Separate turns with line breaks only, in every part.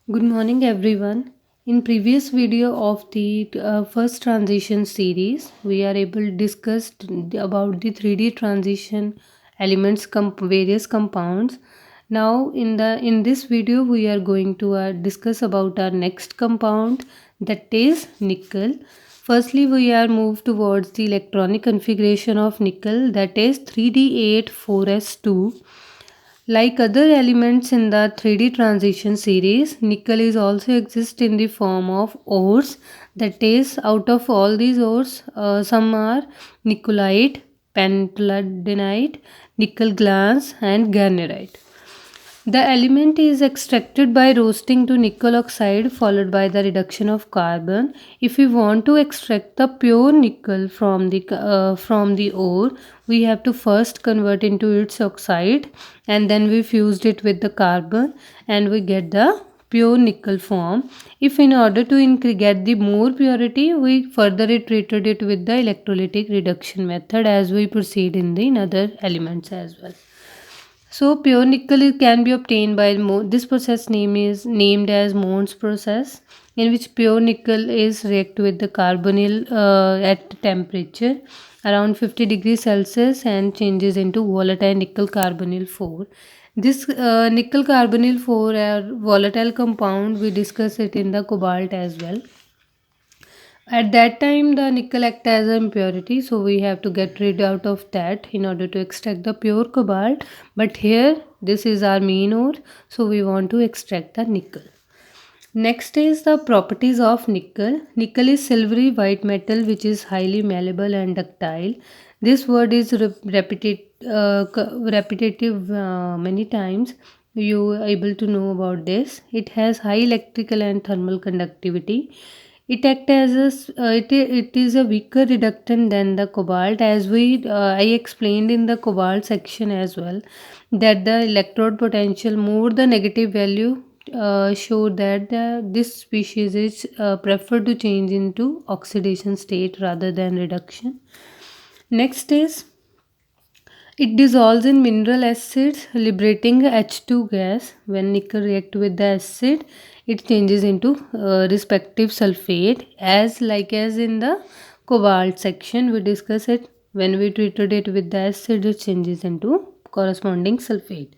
Good morning, everyone. In previous video of the first transition series, we are able to discuss about the 3D transition elements, various compounds. Now, in this video, we are going to discuss about our next compound, that is nickel. Firstly, we are moved towards the electronic configuration of nickel, that is 3D8 4s2. Like other elements in the 3D transition series, nickel is also exist in the form of ores. That is, out of all these ores, some are nickelite, pantaladenite, nickel glance, and garnerite. The element is extracted by roasting to nickel oxide followed by the reduction of carbon. If we want to extract the pure nickel from the ore, we have to first convert into its oxide, and then we fused it with the carbon and we get the pure nickel form. If in order to get the more purity, we further treated it with the electrolytic reduction method as we proceed in the other elements as well. So pure nickel can be obtained by this process name is named as Mond's process, in which pure nickel is react with the carbonyl at temperature around 50 degrees Celsius and changes into volatile nickel carbonyl 4. This nickel carbonyl 4 volatile compound, we discuss it in the cobalt as well. At that time, the nickel act as an impurity, so we have to get rid out of that in order to extract the pure cobalt. But here, this is our main ore, so we want to extract the nickel. Next is the properties of nickel. Nickel is silvery white metal which is highly malleable and ductile. This word is repetitive many times. You are able to know about this. It has high electrical and thermal conductivity. It acts as it is a weaker reductant than the cobalt, as I explained in the cobalt section as well, that the electrode potential more the negative value show that this species is preferred to change into oxidation state rather than reduction. Next is it dissolves in mineral acids, liberating H2 gas. When nickel react with the acid, it changes into respective sulfate. As in the cobalt section, we discuss it. When we treated it with the acid, it changes into corresponding sulfate.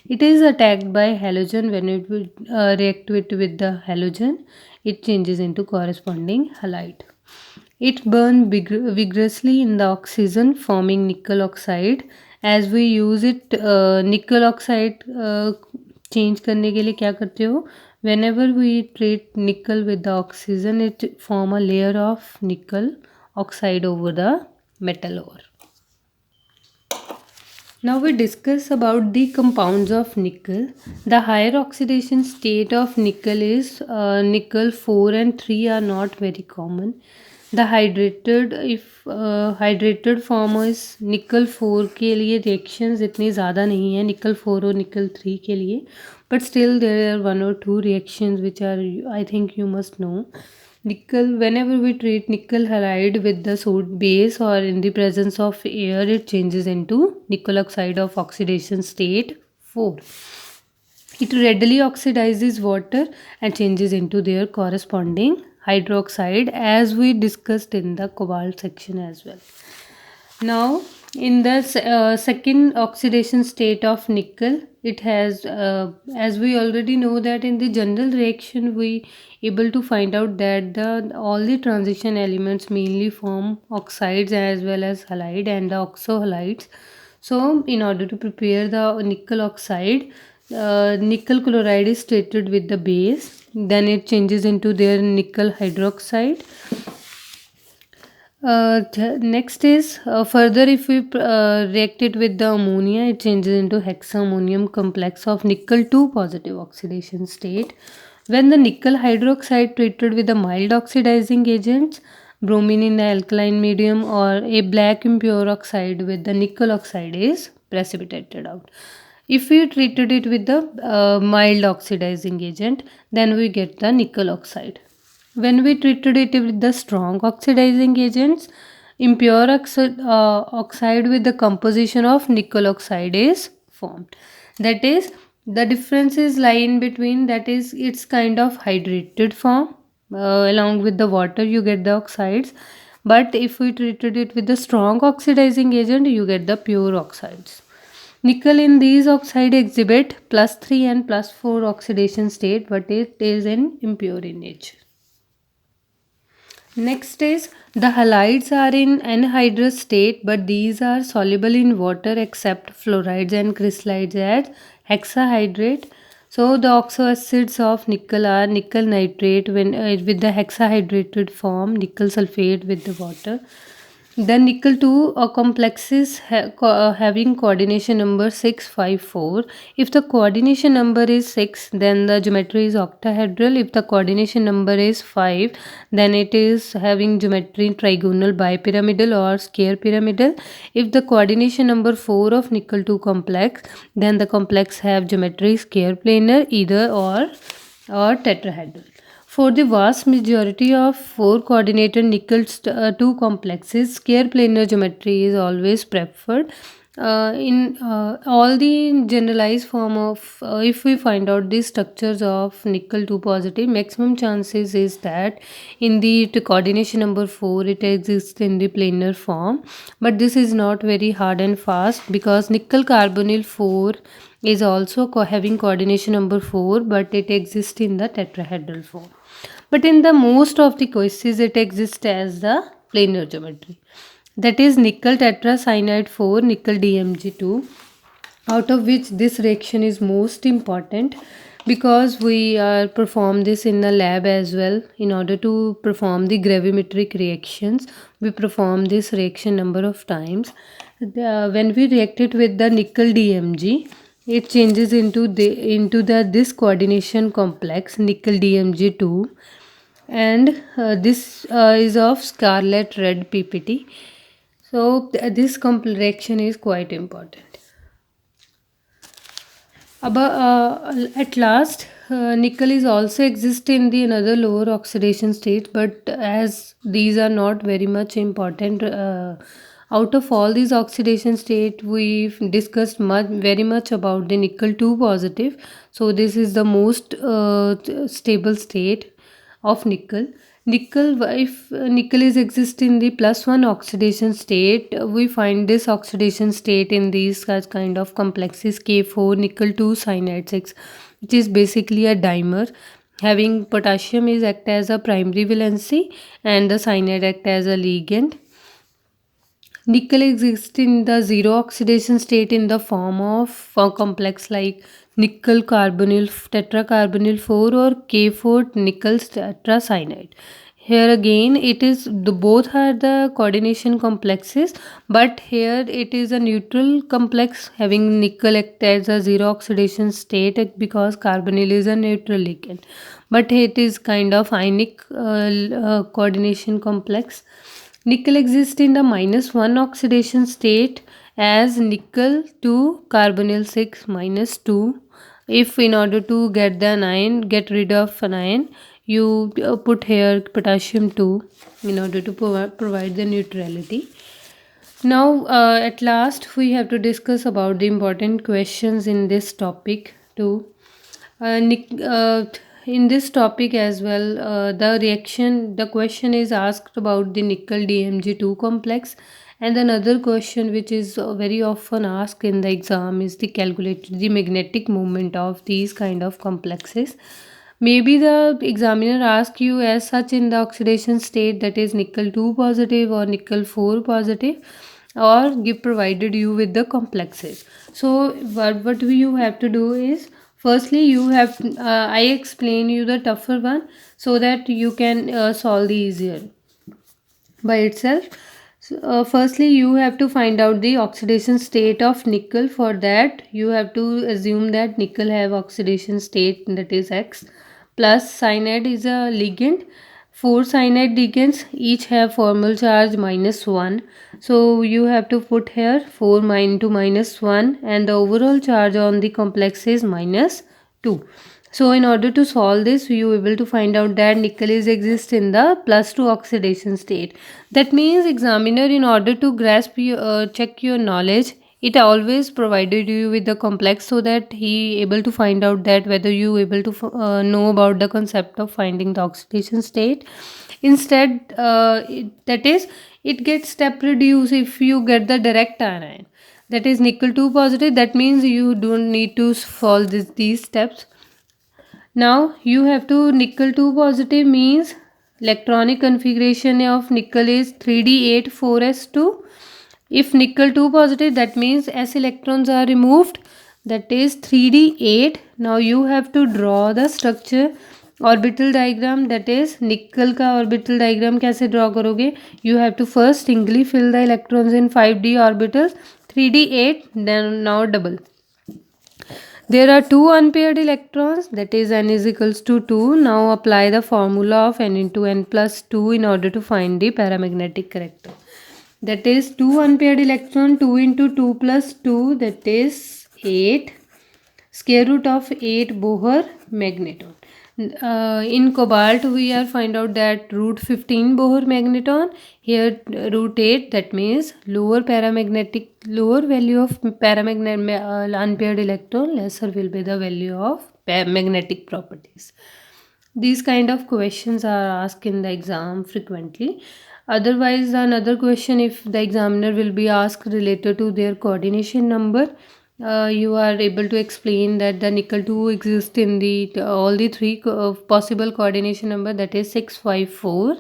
It is attacked by halogen. When it will react with the halogen, it changes into corresponding halide. It burns vigorously in the oxygen, forming nickel oxide. As we use it, nickel oxide change करने के लिए क्या करते हो? Whenever we treat nickel with the oxygen, it form a layer of nickel oxide over the metal ore. Now we discuss about the compounds of nickel. The higher oxidation state of nickel is nickel 4 and 3 are not very common. The hydrated form is nickel 4 के लिए reactions इतनी ज़्यादा नहीं है nickel 4 और nickel 3 के लिए, but still there are one or two reactions which are, I think you must know. Nickel, whenever we treat nickel halide with the soda base or in the presence of air, it changes into nickel oxide of oxidation state 4. It readily oxidizes water and changes into their corresponding hydroxide, as we discussed in the cobalt section as well. Now, in the second oxidation state of nickel, it has, as we already know that in the general reaction, we able to find out that all the transition elements mainly form oxides as well as halide and the oxohalides. So, in order to prepare the nickel oxide, nickel chloride is treated with the base, then it changes into their nickel hydroxide. Next is further, if we react it with the ammonia, it changes into hexammonium complex of nickel 2 positive oxidation state. When the nickel hydroxide treated with the mild oxidizing agents, bromine in the alkaline medium or a black impure oxide with the nickel oxide is precipitated out. If we treated it with the mild oxidizing agent, then we get the nickel oxide. When we treated it with the strong oxidizing agents, impure oxide with the composition of nickel oxide is formed. That is, The differences lie in between, that is it's kind of hydrated form. Along with the water you get the oxides, but if we treated it with the strong oxidizing agent you get the pure oxides. Nickel in these oxide exhibit +3 and +4 oxidation state, but it is in impure in nature. Next is the halides are in anhydrous state, but these are soluble in water except fluorides and crystallides as hexahydrate. So the oxoacids of nickel are nickel nitrate when with the hexahydrated form, nickel sulfate with the water. The nickel 2 complexes having coordination number 654. If the coordination number is 6, then the geometry is octahedral. If the coordination number is 5, then it is having geometry trigonal bipyramidal or square pyramidal. If the coordination number 4 of nickel 2 complex, then the complex have geometry square planar either or tetrahedral. For the vast majority of 4 coordinated nickel 2 complexes, square planar geometry is always preferred. In all the generalized form of, if we find out the structures of nickel 2 positive, maximum chances is that in the coordination number 4 it exists in the planar form, but this is not very hard and fast because nickel carbonyl 4 is also having coordination number 4, but it exists in the tetrahedral form. But in the most of the cases it exists as the planar geometry. That is nickel tetracyanide 4, nickel DMG2, out of which this reaction is most important because we perform this in the lab as well. In order to perform the gravimetric reactions, we perform this reaction number of times. When we react it with the nickel DMG, it changes into this coordination complex nickel DMG2, and this is of scarlet red PPT. So this reaction is quite important. At last, nickel is also exist in the another lower oxidation state, but as these are not very much important, out of all these oxidation state, we've discussed very much about the nickel 2 positive. So this is the most stable state of nickel. If nickel is exist in the +1 oxidation state, we find this oxidation state in these kind of complexes K4 nickel 2 cyanide 6, which is basically a dimer having potassium is act as a primary valency and the cyanide act as a ligand. Nickel exists in the zero oxidation state in the form of a complex like nickel carbonyl tetracarbonyl 4 or K4 nickel tetracyanide. Here again it is both are the coordination complexes, but here it is a neutral complex having nickel act as a zero oxidation state because carbonyl is a neutral ligand, but it is kind of ionic coordination complex. Nickel exists in the -1 oxidation state as nickel to carbonyl 6 -2. If in order to get the anion, get rid of an ion, you put here potassium 2 in order to provide the neutrality. Now at last we have to discuss about the important questions in this topic too. In this topic as well, the question is asked about the nickel DMG2 complex, and another question which is very often asked in the exam is the calculate the magnetic moment of these kind of complexes. Maybe the examiner asks you as such in the oxidation state, that is nickel 2 positive or nickel 4 positive, or give provided you with the complexes. So what you have to do is, firstly you have I explain you the tougher one so that you can solve the easier by itself. So, firstly you have to find out the oxidation state of nickel. For that you have to assume that nickel have oxidation state, that is X, plus cyanide is a ligand. 4 cyanide ligands each have formal charge -1, so you have to put here 4 into -1, and the overall charge on the complex is -2. So in order to solve this, you will be able to find out that nickel is exist in the +2 oxidation state. That means examiner, in order to grasp check your knowledge, it always provided you with the complex so that he able to find out that whether you able to know about the concept of finding the oxidation state. Instead, that is, it gets step reduced if you get the direct anion, that is nickel 2 positive. That means you don't need to follow these steps. Now you have to nickel 2 positive means electronic configuration of nickel is 3d8 4s2. If nickel 2 positive, that means s electrons are removed, that is 3d8. Now you have to draw the structure orbital diagram, that is nickel का orbital diagram कैसे draw करोगे? You have to first singly fill the electrons in 5d orbitals, 3d8, then now double. There are two unpaired electrons, that is n is equals to 2. Now apply the formula of n into n plus 2 in order to find the paramagnetic character. That is 2 unpaired electron, 2 into 2 plus 2, that is 8. Square root of 8 Bohr magneton. In cobalt we are find out that root 15 Bohr magneton. Here root 8, that means lower value of unpaired electron, lesser will be the value of magnetic properties. These kind of questions are asked in the exam frequently. Otherwise, another question, if the examiner will be asked related to their coordination number, you are able to explain that the nickel 2 exists in the all the three possible coordination number, that is 654.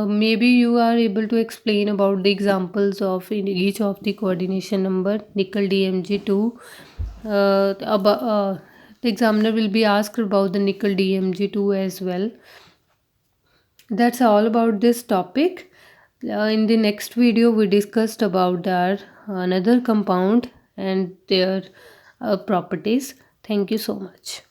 Maybe you are able to explain about the examples of in each of the coordination number. Nickel DMG2, the examiner will be asked about the nickel DMG2 as well. That's all about this topic. In the next video we discussed about our another compound and their properties. Thank you so much.